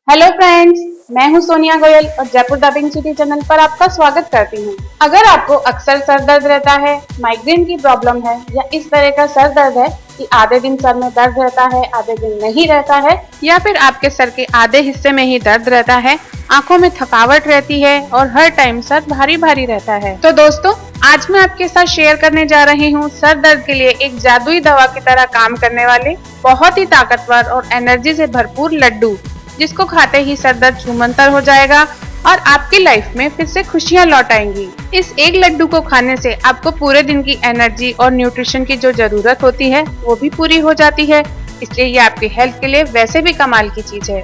Hello friends, मैं हूं सोनिया गोयल और Jaipur the pink city channel पर आपका स्वागत करती हूं। अगर आपको अक्सर सर दर्द रहता है, माइग्रेन की प्रॉब्लम है या इस तरह का सर दर्द है कि आधे दिन सर में दर्द रहता है, आधे दिन नहीं रहता है, या फिर आपके सर के आधे हिस्से में ही दर्द रहता है, आंखों में थकावट रहती है और हर टाइम सर भारी भारी रहता है, तो दोस्तों आज मैं आपके साथ शेयर करने जा रही हूँ सर दर्द के लिए एक जादुई दवा की तरह काम करने वाले बहुत ही ताकतवर और एनर्जी से भरपूर लड्डू, जिसको खाते ही सर दर्द छूमंतर हो जाएगा और आपकी लाइफ में फिर से खुशियां लौट आएंगी। इस एक लड्डू को खाने से आपको पूरे दिन की एनर्जी और न्यूट्रिशन की जो जरूरत होती है वो भी पूरी हो जाती है, इसलिए ये आपकी हेल्थ के लिए वैसे भी कमाल की चीज है।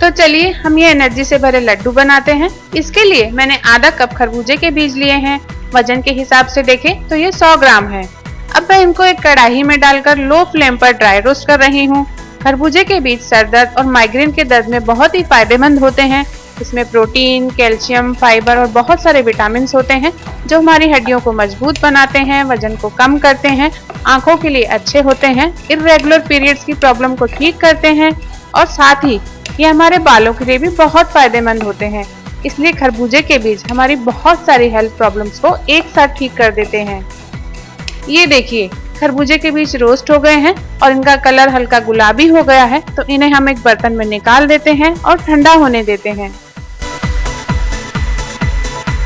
तो चलिए हम ये एनर्जी से भरे लड्डू बनाते हैं। इसके लिए मैंने आधा कप खरबूजे के बीज लिए हैं। वजन के हिसाब से देखें तो ये 100 ग्राम है। अब मैं इनको एक कढ़ाई में डालकर लो फ्लेम पर ड्राई रोस्ट कर रही हूँ। खरबूजे के बीज सर दर्द और माइग्रेन के दर्द में बहुत ही फायदेमंद होते हैं। इसमें प्रोटीन, कैल्शियम, फाइबर और बहुत सारे विटामिन होते हैं जो हमारी हड्डियों को मजबूत बनाते हैं, वजन को कम करते हैं, आंखों के लिए अच्छे होते हैं, इर्रेगुलर पीरियड्स की प्रॉब्लम को ठीक करते हैं और साथ ही ये हमारे बालों के लिए भी बहुत फायदेमंद होते हैं। इसलिए खरबूजे के बीज हमारी बहुत सारी हेल्थ प्रॉब्लम्स को एक साथ ठीक कर देते हैं। ये देखिए, खरबूजे के बीज रोस्ट हो गए हैं और इनका कलर हल्का गुलाबी हो गया है, तो इन्हें हम एक बर्तन में निकाल देते हैं और ठंडा होने देते हैं।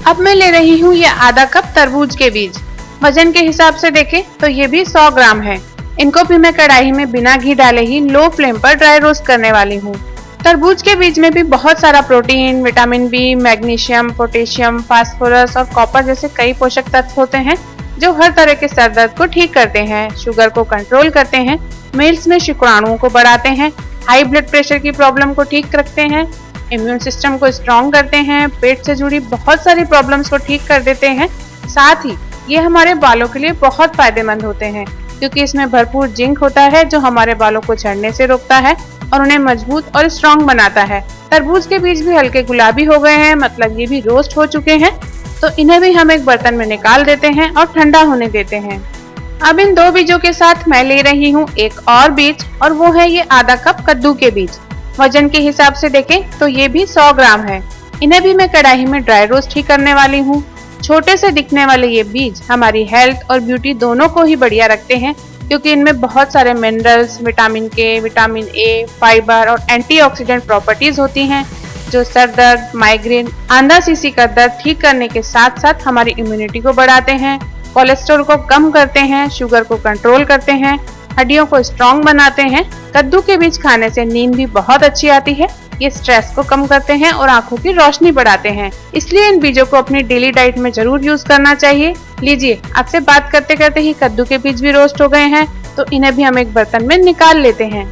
अब मैं ले रही हूँ ये आधा कप तरबूज के बीज। वजन के हिसाब से देखें तो ये भी 100 ग्राम है। इनको भी मैं कढ़ाई में बिना घी डाले ही लो फ्लेम पर ड्राई रोस्ट करने वाली हूँ। तरबूज के बीज में भी बहुत सारा protein, vitamin B, magnesium, potassium, phosphorus और कॉपर जैसे कई पोषक तत्व होते हैं जो हर तरह के सर दर्द को ठीक करते हैं, शुगर को कंट्रोल करते हैं, मेल्स में शुक्राणुओं को बढ़ाते हैं, हाई ब्लड प्रेशर की प्रॉब्लम को ठीक रखते हैं, इम्यून सिस्टम को स्ट्रॉन्ग करते हैं, पेट से जुड़ी बहुत सारी प्रॉब्लम्स को ठीक कर देते हैं। साथ ही ये हमारे बालों के लिए बहुत फायदेमंद होते हैं क्योंकि इसमें भरपूर जिंक होता है जो हमारे बालों को झड़ने से रोकता है और उन्हें मजबूत और स्ट्रॉन्ग बनाता है। तरबूज के बीज भी हल्के गुलाबी हो गए हैं, मतलब ये भी रोस्ट हो चुके हैं, तो इन्हें भी हम एक बर्तन में निकाल देते हैं और ठंडा होने देते हैं। अब इन दो बीजों के साथ मैं ले रही हूँ एक और बीज, और वो है ये आधा कप कद्दू के बीज। वजन के हिसाब से देखें तो ये भी 100 ग्राम है। इन्हें भी मैं कढ़ाई में ड्राई रोस्ट ही करने वाली हूँ। छोटे से दिखने वाले ये बीज हमारी हेल्थ और ब्यूटी दोनों को ही बढ़िया रखते हैं क्योंकि इनमें बहुत सारे मिनरल्स, विटामिन के, विटामिन ए, फाइबर और एंटीऑक्सीडेंट प्रॉपर्टीज होती हैं जो सर दर्द, माइग्रेन, आंधा सीसी का दर्द ठीक करने के साथ साथ हमारी इम्यूनिटी को बढ़ाते हैं, कोलेस्ट्रॉल को कम करते हैं, शुगर को कंट्रोल करते हैं, हड्डियों को स्ट्रॉन्ग बनाते हैं। कद्दू के बीज खाने से नींद भी बहुत अच्छी आती है। ये स्ट्रेस को कम करते हैं और आंखों की रोशनी बढ़ाते हैं। इसलिए इन बीजों को अपनी डेली डाइट में जरूर यूज करना चाहिए। लीजिए, आपसे बात करते करते ही कद्दू के बीज भी रोस्ट हो गए हैं, तो इन्हें भी हम एक बर्तन में निकाल लेते हैं।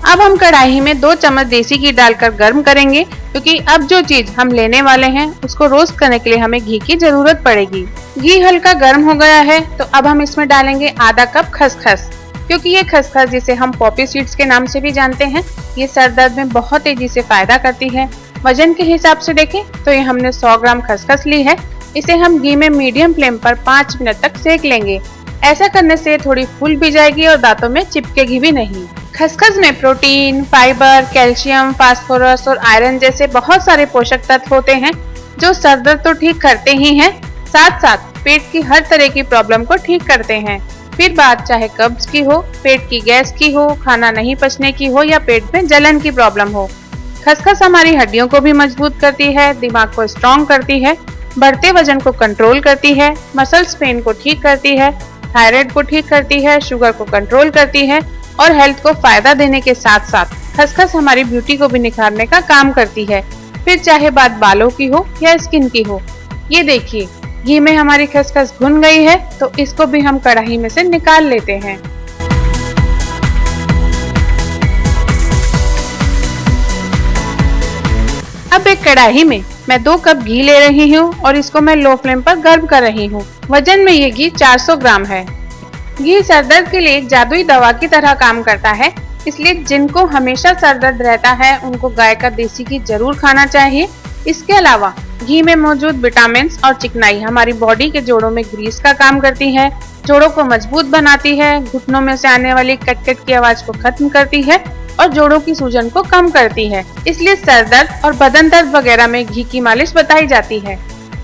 अब हम कढ़ाई में 2 चम्मच देसी घी डालकर गर्म करेंगे क्योंकि अब जो चीज हम लेने वाले हैं उसको रोस्ट करने के लिए हमें घी की जरूरत पड़ेगी। घी हल्का गर्म हो गया है तो अब हम इसमें डालेंगे आधा कप खसखस, क्योंकि ये खसखस जिसे हम पॉपी सीड्स के नाम से भी जानते हैं, ये सर दर्द में बहुत तेजी से फायदा करती है। वजन के हिसाब से देखें तो ये हमने 100 ग्राम खसखस ली है। इसे हम घी में मीडियम फ्लेम पर 5 मिनट तक सेक लेंगे। ऐसा करने से थोड़ी फूल भी जाएगी और दांतों में चिपकेगी भी नहीं। खसखस में प्रोटीन, फाइबर, कैल्शियम, फास्फोरस और आयरन जैसे बहुत सारे पोषक तत्व होते हैं जो सर दर्द तो ठीक करते ही हैं, साथ साथ पेट की हर तरह की प्रॉब्लम को ठीक करते हैं। फिर बात चाहे कब्ज की हो, पेट की गैस की हो, खाना नहीं पचने की हो या पेट में जलन की प्रॉब्लम हो। खसखस हमारी हड्डियों को भी मजबूत करती है, दिमाग को स्ट्रॉन्ग करती है, बढ़ते वजन को कंट्रोल करती है, मसल्स पेन को ठीक करती है, थायराइड को ठीक करती है, शुगर को कंट्रोल करती है और हेल्थ को फायदा देने के साथ साथ खसखस हमारी ब्यूटी को भी निखारने का काम करती है। फिर चाहे बात बालों की हो या स्किन की हो। ये देखिए, घी में हमारी खसखस भुन गई है, तो इसको भी हम कढ़ाई में से निकाल लेते हैं। अब एक कढ़ाई में मैं 2 कप घी ले रही हूँ और इसको मैं लो फ्लेम पर गर्म कर रही हूँ। वजन में ये घी 400 ग्राम है। घी सर दर्द के लिए एक जादुई दवा की तरह काम करता है, इसलिए जिनको हमेशा सर दर्द रहता है उनको गाय का देसी घी जरूर खाना चाहिए। इसके अलावा घी में मौजूद विटामिन और चिकनाई हमारी बॉडी के जोड़ों में ग्रीस का काम करती है, जोड़ों को मजबूत बनाती है, घुटनों में से आने वाली कट कट की आवाज को खत्म करती है और जोड़ों की सूजन को कम करती है। इसलिए सर दर्द और बदन दर्द वगैरह में घी की मालिश बताई जाती है।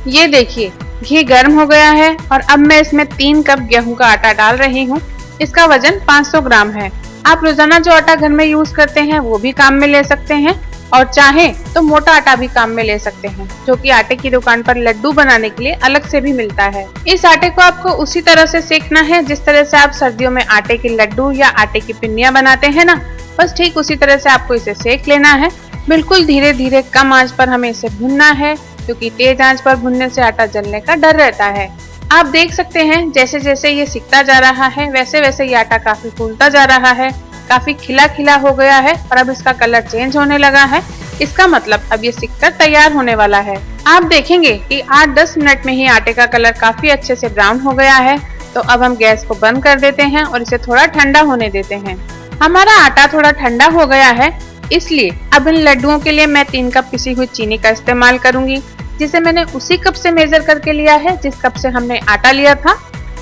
ये देखिए, घी गर्म हो गया है और अब मैं इसमें 3 कप गेहूं का आटा डाल रही हूँ। इसका वजन 500 ग्राम है। आप रोजाना जो आटा घर में यूज करते हैं वो भी काम में ले सकते हैं और चाहे तो मोटा आटा भी काम में ले सकते हैं, जो कि आटे की दुकान पर लड्डू बनाने के लिए अलग से भी मिलता है। इस आटे को आपको उसी तरह से सेकना है जिस तरह से आप सर्दियों में आटे के लड्डू या आटे की पिन्नियां बनाते हैं ना, बस ठीक उसी तरह से आपको इसे सेक लेना है। बिल्कुल धीरे धीरे कम आंच पर हमें इसे भूनना है, क्योंकि तेज आंच पर भुनने से आटा जलने का डर रहता है। आप देख सकते हैं जैसे जैसे ये सिकता जा रहा है वैसे वैसे ये आटा काफी फूलता जा रहा है, काफी खिला खिला हो गया है और अब इसका कलर चेंज होने लगा है। इसका मतलब अब ये सिककर तैयार होने वाला है। आप देखेंगे कि 8-10 मिनट में ही आटे का कलर काफी अच्छे से ब्राउन हो गया है। तो अब हम गैस को बंद कर देते हैं और इसे थोड़ा ठंडा होने देते हैं। हमारा आटा थोड़ा ठंडा हो गया है, इसलिए अब इन लड्डुओं के लिए मैं 3 कप पिसी हुई चीनी का इस्तेमाल करूंगी, जिसे मैंने उसी कप से मेजर करके लिया है जिस कप से हमने आटा लिया था।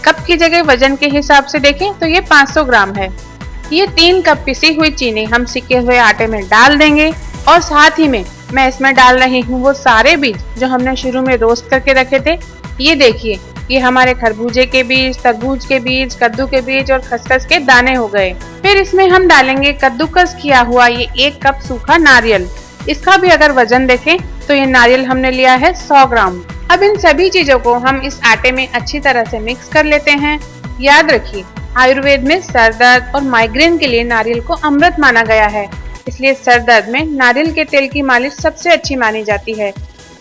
कप की जगह वजन के हिसाब से देखें तो ये 500 ग्राम है। ये 3 कप पिसी हुई चीनी हम सिके हुए आटे में डाल देंगे और साथ ही में मैं इसमें डाल रही हूँ वो सारे बीज जो हमने शुरू में रोस्ट करके रखे थे। ये देखिए, ये हमारे खरबूजे के बीज, तरबूज के बीज, कद्दू के बीज और खसखस के दाने हो गए। फिर इसमें हम डालेंगे कद्दूकस किया हुआ ये 1 कप सूखा नारियल। इसका भी अगर वजन देखें तो ये नारियल हमने लिया है 100 ग्राम। अब इन सभी चीजों को हम इस आटे में अच्छी तरह से मिक्स कर लेते हैं। याद रखिए, आयुर्वेद में सर दर्द और माइग्रेन के लिए नारियल को अमृत माना गया है, इसलिए सर दर्द में नारियल के तेल की मालिश सबसे अच्छी मानी जाती है।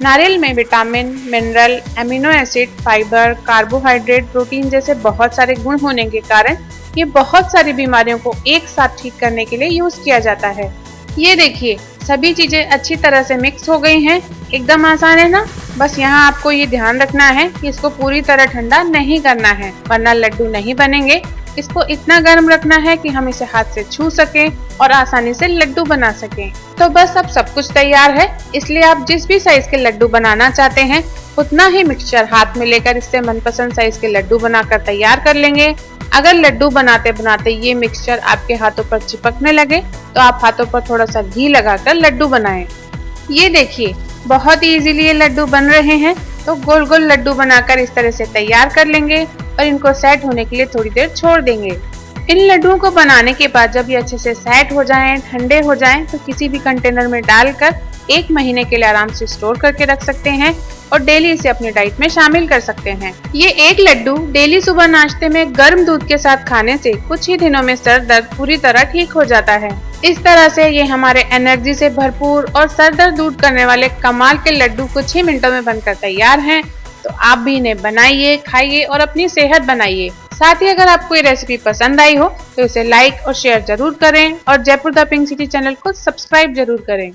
नारियल में vitamin, mineral, amino acid, fibre, carbohydrate, protein जैसे बहुत सारे गुण होने के कारण ये बहुत सारी बीमारियों को एक साथ ठीक करने के लिए यूज किया जाता है। ये देखिए, सभी चीजें अच्छी तरह से मिक्स हो गई हैं। एकदम आसान है ना। बस यहाँ आपको ये ध्यान रखना है कि इसको पूरी तरह ठंडा नहीं करना है, वरना लड्डू नहीं बनेंगे। इसको इतना गर्म रखना है कि हम इसे हाथ से छू सकें और आसानी से लड्डू बना सकें। तो बस अब सब कुछ तैयार है, इसलिए आप जिस भी साइज के लड्डू बनाना चाहते हैं उतना ही मिक्सचर हाथ में लेकर इससे मनपसंद साइज के लड्डू बनाकर तैयार कर लेंगे। अगर लड्डू बनाते बनाते ये मिक्सचर आपके हाथों पर चिपकने लगे तो आप हाथों पर थोड़ा सा घी लगाकर लड्डू बनाएं। ये देखिए, बहुत ही इजीली ये लड्डू बन रहे हैं। तो गोल गोल लड्डू बनाकर इस तरह से तैयार कर लेंगे और इनको सेट होने के लिए थोड़ी देर छोड़ देंगे। इन लड्डुओं को बनाने के बाद जब ये अच्छे से सेट हो जाएं, ठंडे हो जाएं, तो किसी भी कंटेनर में डालकर 1 महीने के लिए आराम से स्टोर करके रख सकते हैं और डेली इसे अपनी डाइट में शामिल कर सकते हैं। ये एक लड्डू डेली सुबह नाश्ते में गर्म दूध के साथ खाने से कुछ ही दिनों में सर दर्द पूरी तरह ठीक हो जाता है। इस तरह से ये हमारे एनर्जी से भरपूर और सर दर्द दूर करने वाले कमाल के लड्डू कुछ ही मिनटों में बनकर तैयार हैं। तो आप भी इन्हें बनाइए, खाइए और अपनी सेहत बनाइए। साथ ही अगर आपको ये रेसिपी पसंद आई हो तो इसे लाइक और शेयर जरूर करें और Jaipur the pink city channel को सब्सक्राइब जरूर करें।